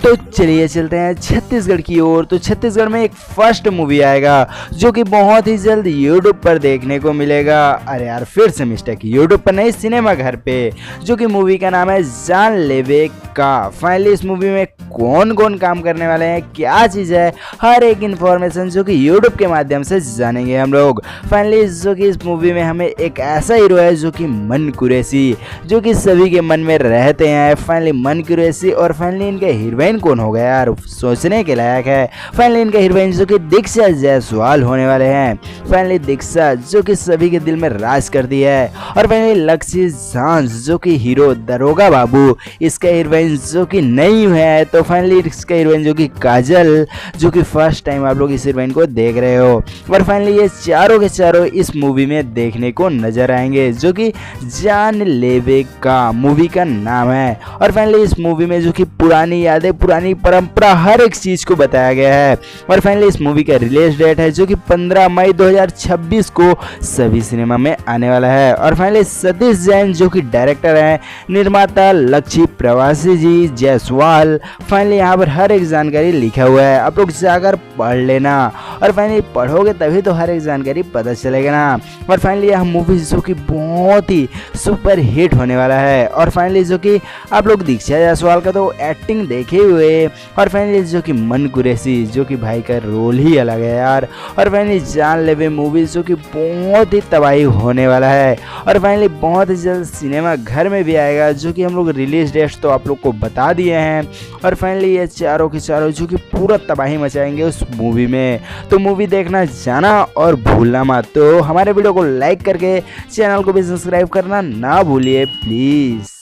तो चलिए चलते हैं छत्तीसगढ़ की ओर। तो छत्तीसगढ़ में एक फर्स्ट मूवी आएगा जो कि बहुत ही जल्द यूट्यूब पर देखने को मिलेगा। अरे यार फिर से मिस्टेक, यूट्यूब पर नहीं, सिनेमा घर पे, जो कि मूवी का नाम है जानलेवे का। फाइनली इस मूवी में कौन कौन काम करने वाले हैं, क्या चीज़ है, हर एक इन्फॉर्मेशन जो कि यूट्यूब के माध्यम से जानेंगे हम लोग। फाइनली जो कि इस मूवी में हमें एक ऐसा हीरो है जो कि मन कुरैशी, जो कि सभी के मन में रहते हैं। फाइनली मन कुरैशी और फाइनली इनके हीरोइन कौन होगा यार, सोचने के लायक है। फाइनली इनके हीरोइन जो कि दीक्षा जायसवाल होने वाले हैं। फाइनली दीक्षा जो कि सभी के दिल में राज करती है। और फाइनली लक्ष्य झांझ जो कि हीरो दरोगा बाबू, इसका हीरोइन जो कि नहीं है। तो फाइनली इसका हीरोइन जो कि काजल, जो कि फर्स्ट टाइम आप लोग इस हीरोइन को देख रहे हो। और फाइनली ये चारों के चारों इस मूवी में देखने को नजर आएंगे, जो कि जानलेवे का मूवी का नाम है। और फाइनली इस मूवी में जो कि पुरानी यादें, पुरानी परंपरा, हर एक चीज को बताया गया है। और फाइनली इस मूवी का रिलीज डेट है जो कि 15 मई 2026 को सभी सिनेमा में आने वाला है। और फाइनली सतीश जैन जो कि डायरेक्टर हैं, निर्माता लक्ष्य प्रवासी जी जायसवाल। फाइनली यहाँ पर हर एक जानकारी लिखा हुआ है, आप लोग जाकर पढ़ लेना। और फाइनली पढ़ोगे तभी तो हर एक जानकारी पता चलेगा ना। और फाइनली यह मूवी जो कि बहुत ही सुपर हिट होने वाला है। और फाइनली जो कि आप लोग दीक्षा जायसवाल का तो एक्टिंग देखे हुए। और फाइनली जो कि मन कुरैशी जो कि भाई का रोल ही अलग है यार। और फाइनली जानलेवे मूवी जो कि बहुत ही तबाही होने वाला है। और फाइनली बहुत ही जल्द सिनेमा घर में भी आएगा, जो कि हम लोग रिलीज डेट तो आप लोग को बता दिए हैं। और फाइनली ये चारों के चारों जो कि पूरा तबाही मचाएंगे उस मूवी में। तो मूवी देखना जाना और भूलना मत। तो हमारे वीडियो को लाइक करके चैनल को भी सब्सक्राइब करना ना भूलिए प्लीज़।